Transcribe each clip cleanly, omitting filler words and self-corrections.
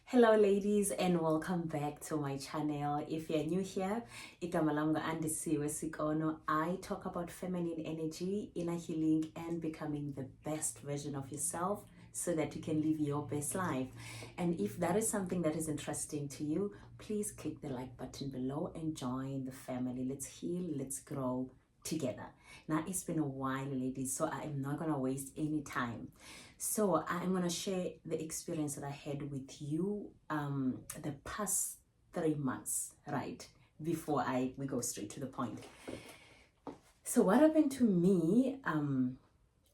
Hello ladies and welcome back to my channel. If you're new here, sekonoandie sekono. I talk about feminine energy, inner healing and becoming the best version of yourself so that you can live your best life. And if that is something that is interesting to you, please click the like button below and join the family. Let's heal, let's grow together. Now it's been a while ladies, so I am not gonna waste any time. So I'm going to share the experience that I had with you the past 3 months, right? Before we go straight to the point. So what happened to me on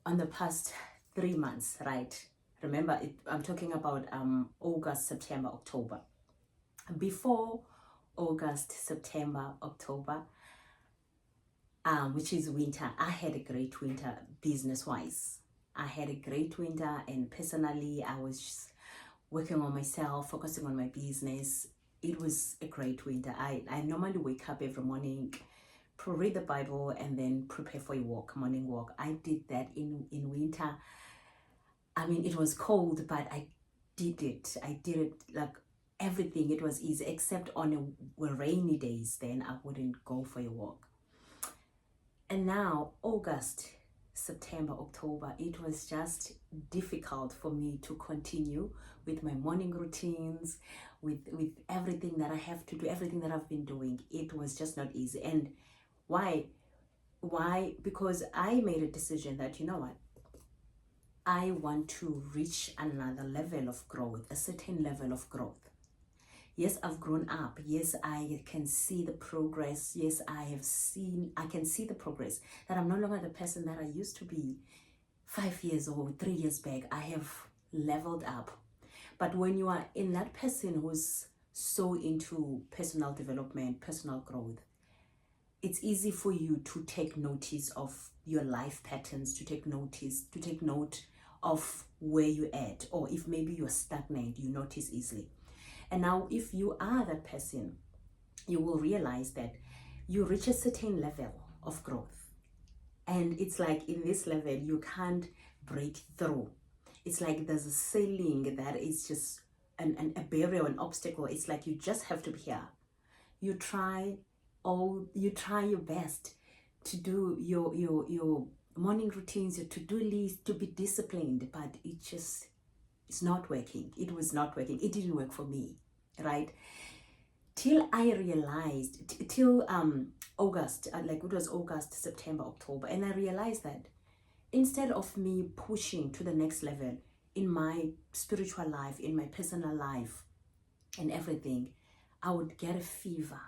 the past 3 months, right? Remember, I'm talking about August, September, October. Before August, September, October, which is winter, I had a great winter business-wise. I had a great winter, and personally I was just working on myself, focusing on my business. It was a great winter. I normally wake up every morning, read the Bible and then prepare for a walk, morning walk. I did that in winter. I mean, it was cold, but I did it like everything. It was easy, except on rainy days, then I wouldn't go for a walk. And now August, September, October, it was just difficult for me to continue with my morning routines, with everything that I have to do, everything that I've been doing. It was just not easy. And why? Because I made a decision that, you know what, I want to reach another level of growth, a certain level of growth. Yes, I've grown up. Yes, I can see the progress. Yes, I can see the progress, that I'm no longer the person that I used to be 5 years or 3 years back. I have leveled up. But when you are in that person who's so into personal development, personal growth, it's easy for you to take notice of your life patterns, to take note of where you're at, or if maybe you're stagnant, you notice easily. And now if you are that person, you will realize that you reach a certain level of growth. And it's like in this level, you can't break through. It's like there's a ceiling that is just a barrier, an obstacle. It's like you just have to be here. You try your best to do your morning routines, your to-do list, to be disciplined, but it's not working. It was not working. It didn't work for me, right? Till I realized, till August, like it was August, September, October, and I realized that instead of me pushing to the next level in my spiritual life, in my personal life, and everything, I would get a fever.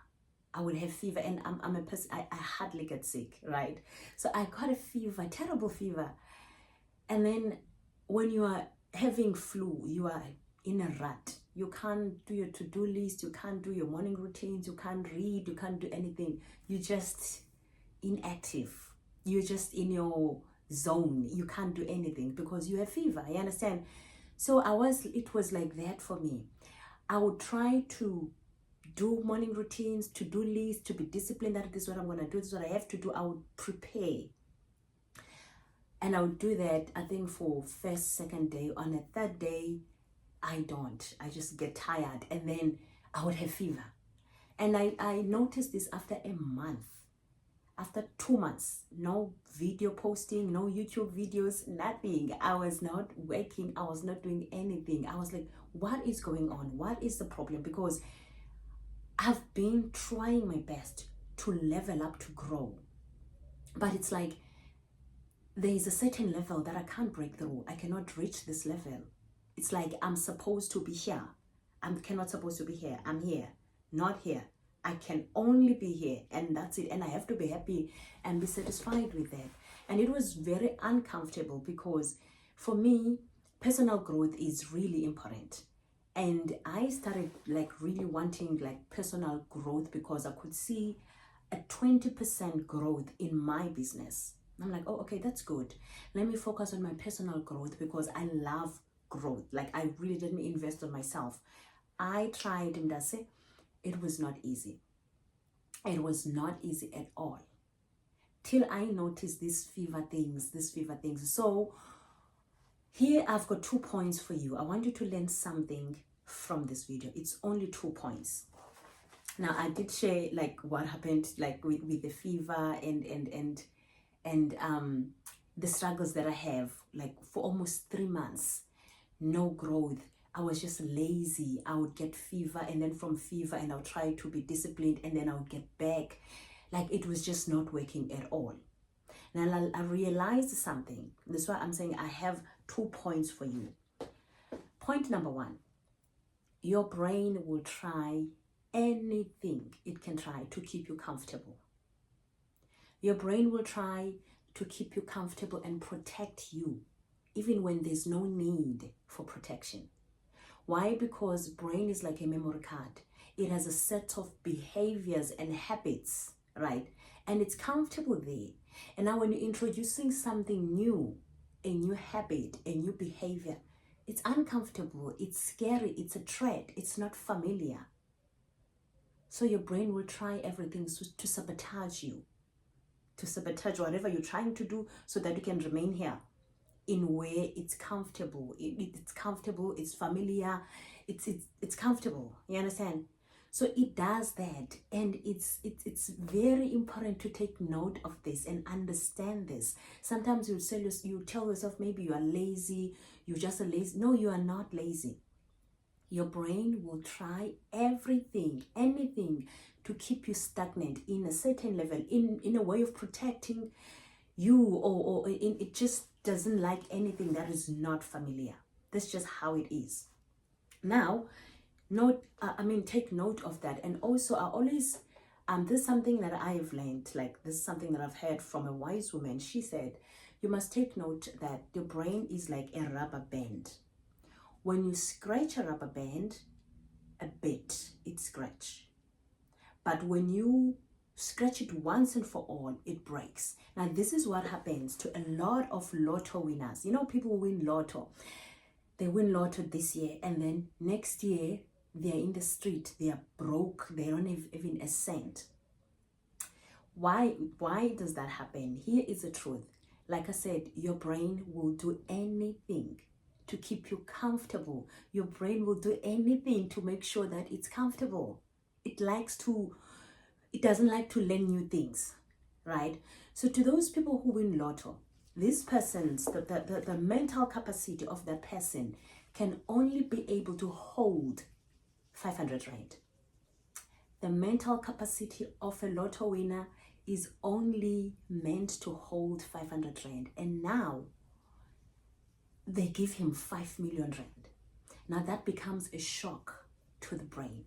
I would have fever, and I'm a person, I hardly get sick, right? So I got a fever, terrible fever. And then when you are having flu, you are in a rut. You can't do your to-do list, you can't do your morning routines, you can't read, you can't do anything. You're just inactive. You're just in your zone. You can't do anything because you have fever. You understand? So it was like that for me. I would try to do morning routines, to-do lists, to be disciplined, that this is what I'm gonna do, this is what I have to do. I would prepare. And I would do that, I think, for first, second day. On a third day, I just get tired, and then I would have fever. And I noticed this after a month, after 2 months, no video posting, no YouTube videos, nothing. I was not working, I was not doing anything. I was like, what is going on? What is the problem? Because I've been trying my best to level up, to grow. But it's like, there is a certain level that I can't break through. I cannot reach this level. It's like I'm supposed to be here. I cannot supposed to be here. I'm here, not here. I can only be here, and that's it. And I have to be happy and be satisfied with that. And it was very uncomfortable because for me, personal growth is really important. And I started like really wanting like personal growth because I could see a 20% growth in my business. I'm like, oh, okay, that's good. Let me focus on my personal growth because I love growth. Like I really didn't invest on myself. I tried Mdase. It was not easy. It was not easy at all. Till I noticed these fever things. So Here I've got 2 points for you. I want you to learn something from this video. It's only 2 points. Now I did share like what happened like with the fever and the struggles that I have, like for almost 3 months, no growth. I was just lazy. I would get fever, and then from fever, and I'll try to be disciplined, and then I would get back. Like it was just not working at all. Now I realized something. That's why I'm saying I have 2 points for you. Point number 1, your brain will try anything it can try to keep you comfortable. Your brain will try to keep you comfortable and protect you, even when there's no need for protection. Why? Because brain is like a memory card. It has a set of behaviors and habits, right? And it's comfortable there. And now when you're introducing something new, a new habit, a new behavior, it's uncomfortable, it's scary, it's a threat, it's not familiar. So your brain will try everything to sabotage you, to sabotage whatever you're trying to do so that you can remain here in where it's comfortable. It's comfortable, it's familiar, it's comfortable. You understand? So it does that, and it's very important to take note of this and understand this. Sometimes you tell yourself maybe you are lazy, you're just a lazy. No, you are not lazy. Your brain will try everything, anything to keep you stagnant in a certain level, in a way of protecting you, or it just doesn't like anything that is not familiar. That's just how it is. Now, take note of that. And also, I always, this is something that I have learned, like this is something that I've heard from a wise woman. She said, you must take note that your brain is like a rubber band. When you scratch a rubber band a bit, it scratches. But when you scratch it once and for all, it breaks. Now, this is what happens to a lot of lotto winners. You know, people win lotto. They win lotto this year, and then next year, they're in the street. They are broke. They don't have even a cent. Why does that happen? Here is the truth. Like I said, your brain will do anything to keep you comfortable. Your brain will do anything to make sure that it's comfortable. It doesn't like to learn new things, right? So to those people who win lotto, these persons, the mental capacity of that person can only be able to hold 500 rand. The mental capacity of a lotto winner is only meant to hold 500 rand. And now they give him 5 million rand. Now that becomes a shock to the brain.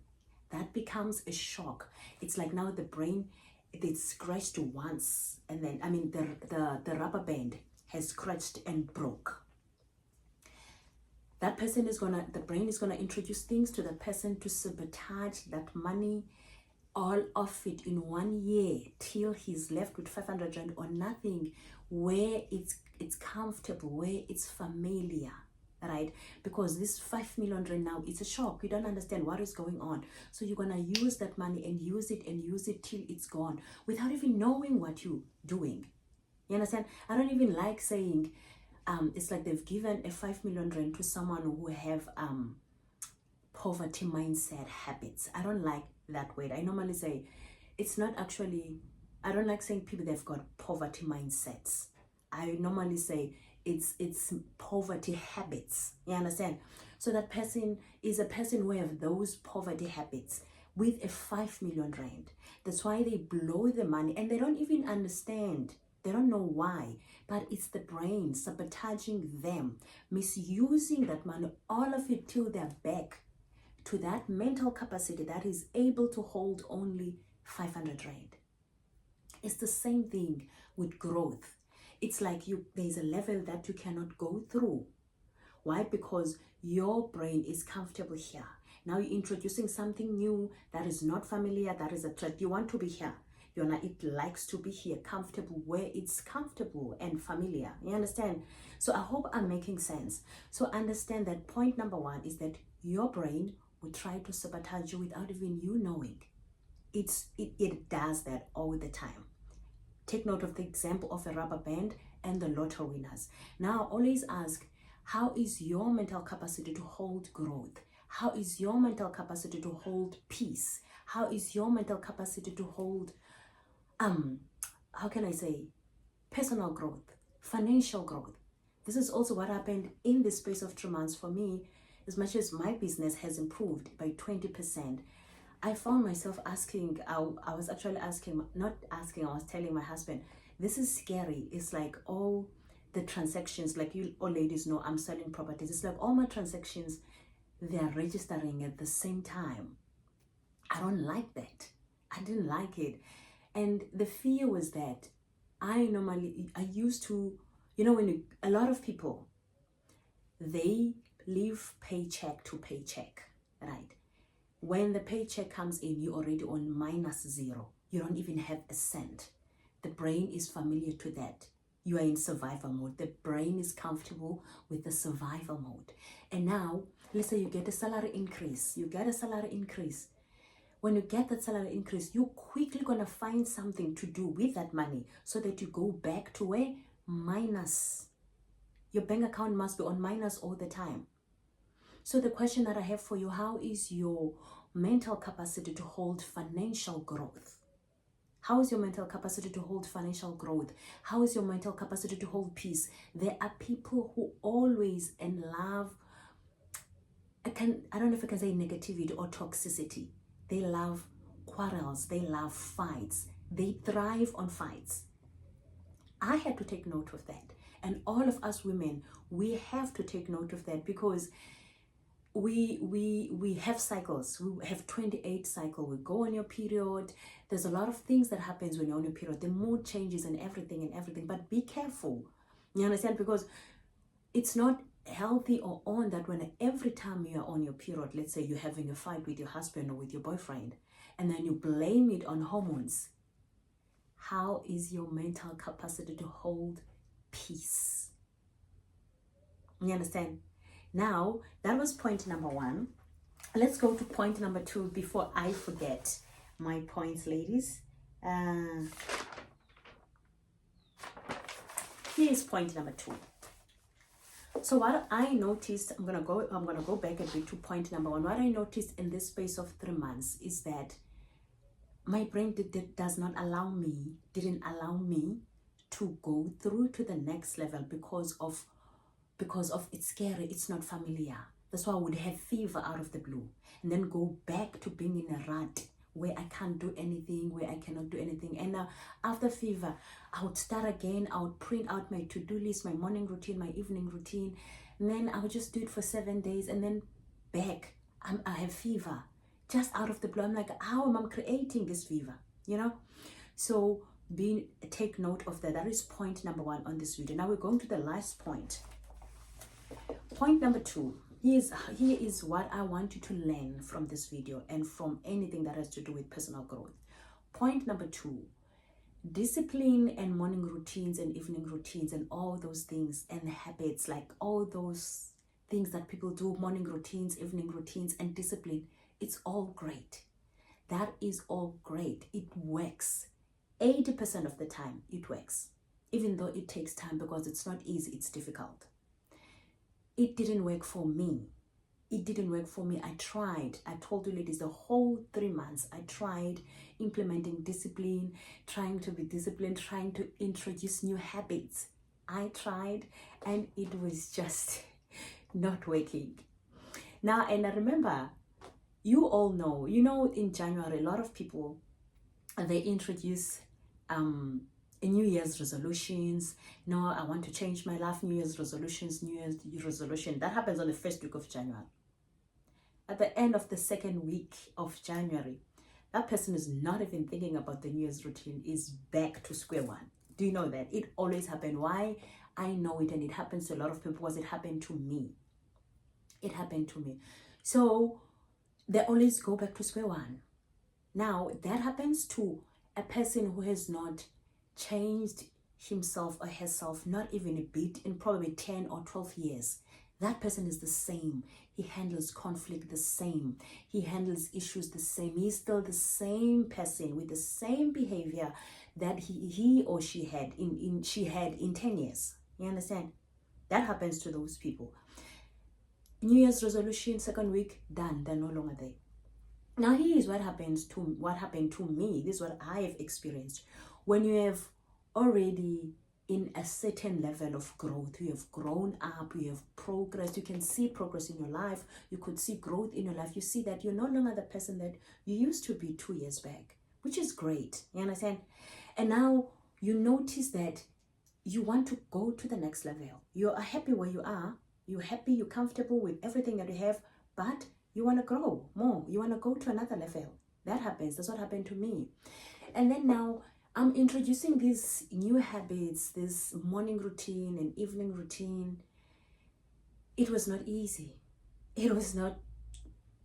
That becomes a shock. It's like now the brain, it's scratched once, and then, the rubber band has scratched and broke. That person the brain is gonna introduce things to that person to sabotage that money, all of it in 1 year, till he's left with 500 rand or nothing, where it's comfortable, where it's familiar, right? Because this 5 million rand now, it's a shock. You don't understand what is going on. So you're gonna use that money and use it till it's gone without even knowing what you're doing. You understand? I don't even like saying, it's like they've given a 5 million rand to someone who have poverty mindset habits. I don't like that word. I normally say it's not actually, I don't like saying people they've got poverty mindsets. I normally say it's poverty habits. You understand? So that person is a person who have those poverty habits with a 5 million rand. That's why they blow the money, and they don't even understand. They don't know why, but it's the brain sabotaging them, misusing that money, all of it, till they're back to that mental capacity that is able to hold only 500 rand. It's the same thing with growth. It's like there's a level that you cannot go through. Why? Because your brain is comfortable here. Now you're introducing something new that is not familiar, that is a threat. You want to be here. It likes to be here, comfortable, where it's comfortable and familiar. You understand? So I hope I'm making sense. So understand that point number 1 is that your brain will try to sabotage you without even you knowing. It does that all the time. Take note of the example of a rubber band and the lotto winners. Now always ask, How is your mental capacity to hold growth? How is your mental capacity to hold peace? How is your mental capacity to hold, how can I say, personal growth, financial growth? This is also what happened in the space of 3 months for me. As much as my business has improved by 20%, I found myself asking, I was actually asking, not asking, I was telling my husband, this is scary. It's like all the transactions, like you all ladies know, I'm selling properties. It's like all my transactions, they are registering at the same time. I don't like that. I didn't like it. And the fear was that I used to, when a lot of people, they live paycheck to paycheck, right? When the paycheck comes in, you're already on -0. You don't even have a cent. The brain is familiar to that. You are in survival mode. The brain is comfortable with the survival mode. And now, let's say you get a salary increase. You get a salary increase. When you get that salary increase, you're quickly going to find something to do with that money so that you go back to where? Minus. Your bank account must be on minus all the time. So the question that I have for you, how is your mental capacity to hold financial growth? How is your mental capacity to hold financial growth? How is your mental capacity to hold peace? There are people who always and love, I don't know if I can say negativity or toxicity. They love quarrels. They love fights. They thrive on fights. I had to take note of that. And all of us women, we have to take note of that, because we have cycles. We have 28 cycle. We go on your period. There's a lot of things that happens when you're on your period. The mood changes and everything. But be careful. You understand? Because it's not healthy or on that when every time you are on your period, let's say you're having a fight with your husband or with your boyfriend, and then you blame it on hormones. How is your mental capacity to hold peace? You understand? Now, that was point number 1. Let's go to point number 2 before I forget my points, ladies. Here's point number 2. So what I noticed, I'm gonna go back a bit to point number 1. What I noticed in this space of 3 months is that my brain didn't allow me to go through to the next level because of it's scary, it's not familiar. That's why I would have fever out of the blue and then go back to being in a rut where I can't do anything, where I cannot do anything. And now after fever, I would start again. I would print out my to-do list, my morning routine, my evening routine, and then I would just do it for 7 days, and then back, I have fever just out of the blue. I'm like, how am I creating this fever? So take note of that. That is point number 1 on this video. Now we're going to the last point. Point number 2. Here is what I want you to learn from this video and from anything that has to do with personal growth. Point number 2. Discipline and morning routines and evening routines and all those things and habits, like all those things that people do, morning routines, evening routines, and discipline, it's all great. That is all great. It works. 80% of the time it works, even though it takes time, because it's not easy, it's difficult. It didn't work for me. It didn't work for me. I tried. I told you ladies, the whole 3 months, I tried implementing discipline, trying to be disciplined, trying to introduce new habits. I tried, and it was just not working. Now, and I remember, you all know, in January, a lot of people, they introduce New Year's resolutions. No, I want to change my life. New Year's resolutions, New Year's resolution. That happens on the first week of January. At the end of the second week of January, that person is not even thinking about the New Year's routine, is back to square one. Do you know that? It always happened. Why? I know it, and it happens to a lot of people because it happened to me. It happened to me. So they always go back to square one. Now, that happens to a person who has not changed himself or herself, not even a bit, in probably 10 or 12 years. That person is the same. He handles conflict the same. He handles issues the same. He's still the same person with the same behavior that he or she had in 10 years. You understand? That happens to those people. New Year's resolution, second week, done. They're no longer there. Now here is what happened to me. This is what I have experienced. When you have already in a certain level of growth, you have grown up, you have progressed, you can see progress in your life, you could see growth in your life, you see that you're no longer the person that you used to be 2 years back, which is great. You understand? And now you notice that you want to go to the next level. You are happy where you are, you're happy, you're comfortable with everything that you have, but you want to grow more, you want to go to another level. That happens. That's what happened to me. And then now I'm introducing these new habits, this morning routine and evening routine. It was not easy. It was not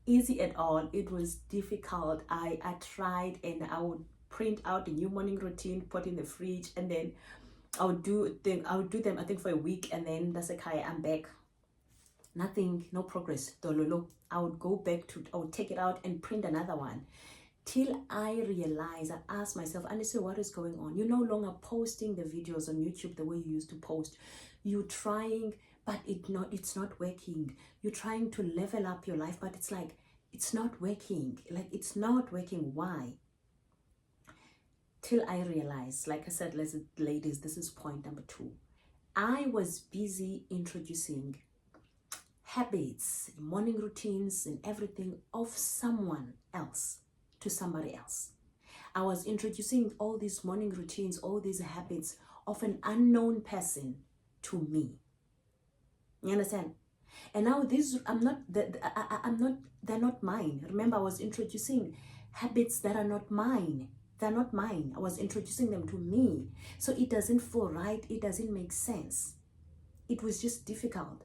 easy at all. It was difficult. I tried, and I would print out a new morning routine, put in the fridge, and then I would do them I think for a week, and then that's okay, I'm back. Nothing, no progress. Dololo. I would take it out and print another one. Till I realized, I asked myself, honestly, what is going on? You're no longer posting the videos on YouTube the way you used to post. You're trying, but it's not working. You're trying to level up your life, but it's like, it's not working. Like, it's not working. Why? Till I realized, like I said, ladies, this is point number 2. I was busy introducing habits, morning routines, and everything of someone else to somebody else. I was introducing all these morning routines, all these habits of an unknown person to me. You understand? And now they're not mine. Remember, I was introducing habits that are not mine. They're not mine. I was introducing them to me. So it doesn't feel right. It doesn't make sense. It was just difficult.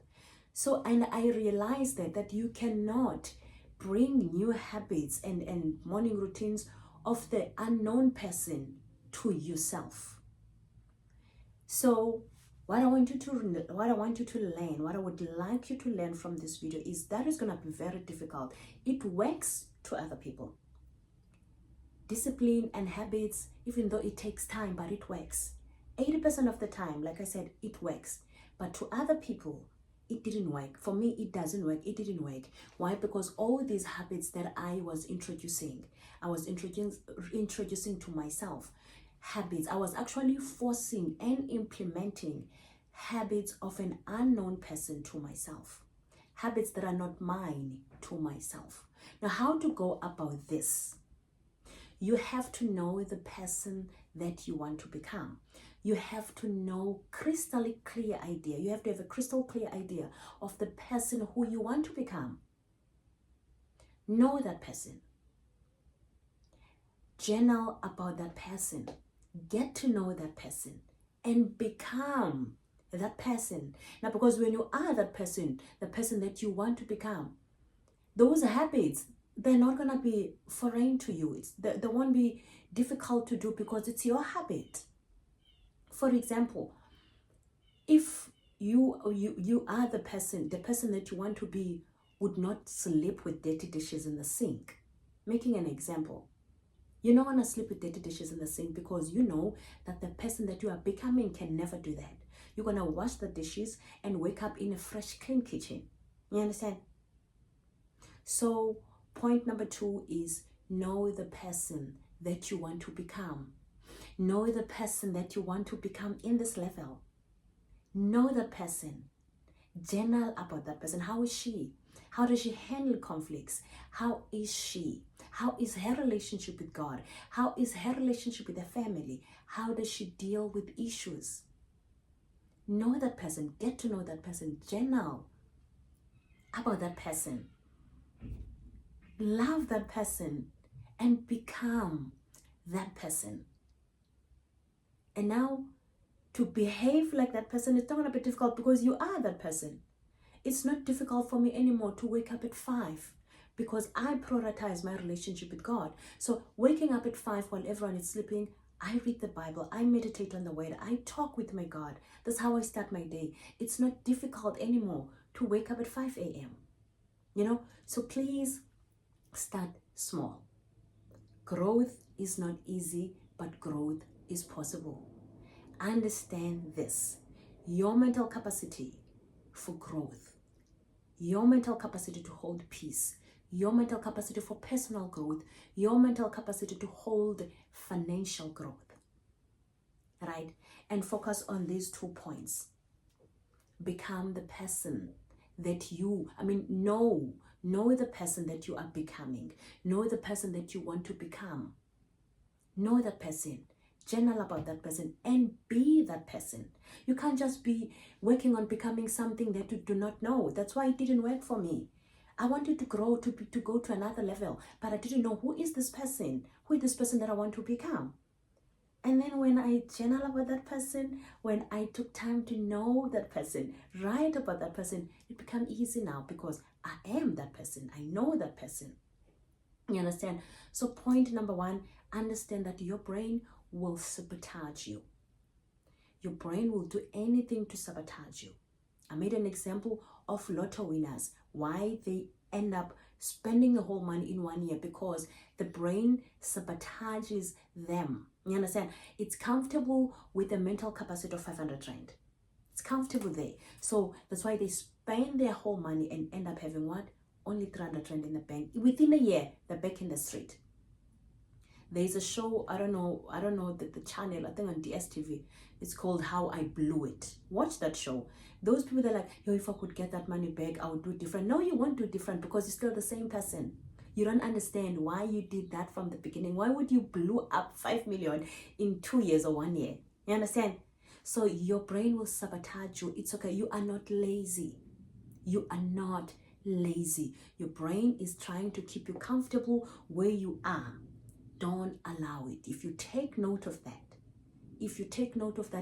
So, and I realized that you cannot bring new habits and morning routines of the unknown person to yourself. So what I want you to learn, what I would like you to learn from this video is that is going to be very difficult. It works to other people. Discipline and habits, even though it takes time, but it works. 80% of the time, like I said, it works. But to other people, it didn't work. For me, it doesn't work. It didn't work. Why? Because all these habits that I was introducing to myself. Habits. I was actually forcing and implementing habits of an unknown person to myself. Habits that are not mine to myself. Now, how to go about this? You have to know the person that you want to become. You have to know crystal clear idea. You have to have a crystal clear idea of the person who you want to become. Know that person. Journal about that person. Get to know that person and become that person. Now, because when you are that person, the person that you want to become, those habits, they're not going to be foreign to you. They won't be difficult to do because it's your habit. For example, if you are the person that you want to be would not sleep with dirty dishes in the sink. Making an example. You're not going to sleep with dirty dishes in the sink because you know that the person that you are becoming can never do that. You're going to wash the dishes and wake up in a fresh, clean kitchen. You understand? So point number 2 is know the person that you want to become. Know the person that you want to become in this level. Know the person. Journal about that person. How is she? How does she handle conflicts? How is she? How is her relationship with God? How is her relationship with her family? How does she deal with issues? Know that person. Get to know that person. Journal about that person. Love that person and become that person. And now, to behave like that person, it's not going to be difficult because you are that person. It's not difficult for me anymore to wake up at 5 because I prioritize my relationship with God. So waking up at 5 while everyone is sleeping, I read the Bible, I meditate on the Word, I talk with my God. That's how I start my day. It's not difficult anymore to wake up at 5 a.m. You know, so please start small. Growth is not easy, but growth is possible. Understand this. Your mental capacity for growth, your mental capacity to hold peace, your mental capacity for personal growth, your mental capacity to hold financial growth, right? And focus on these 2 points. Become the person that you, know the person that you are becoming. Know the person that you want to become. Know that person. Journal about that person and be that person. You can't just be working on becoming something that you do not know. That's why it didn't work for me. I wanted to grow, to go to another level, but I didn't know who is this person? Who is this person that I want to become? And then when I journal about that person, when I took time to know that person, write about that person, it became easy now because I am that person. I know that person. You understand? So point number 1, understand that your brain will sabotage you. Your brain will do anything to sabotage you. I made an example of lotto winners, why they end up spending the whole money in 1 year, because the brain sabotages them. You understand? It's comfortable with a mental capacity of 500 rand. It's comfortable there. So that's why they spend their whole money and end up having what? Only 300 rand in the bank. Within a year, they're back in the street. There's a show, I don't know the channel, I think on DSTV, it's called How I Blew It. Watch that show. Those people that are like, yo, if I could get that money back, I would do different. No, you won't do different because you're still the same person. You don't understand why you did that from the beginning. Why would you blow up 5 million in 2 years or 1 year? You understand? So your brain will sabotage you. It's okay. You are not lazy. You are not lazy. Your brain is trying to keep you comfortable where you are. Don't allow it. If you take note of that,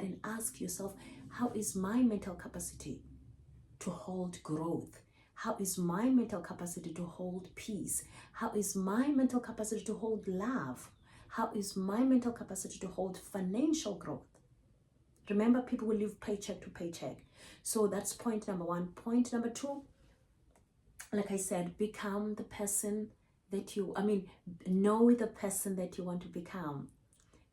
and ask yourself, how is my mental capacity to hold growth? How is my mental capacity to hold peace? How is my mental capacity to hold love? How is my mental capacity to hold financial growth? Remember, people will live paycheck to paycheck. So that's point number 1. Point number 2, like I said, become the person that know the person that you want to become.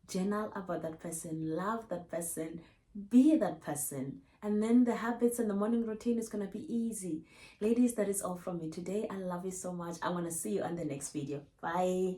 Journal about that person, love that person, be that person. And then the habits and the morning routine is going to be easy. Ladies, that is all from me today. I love you so much. I want to see you on the next video. Bye.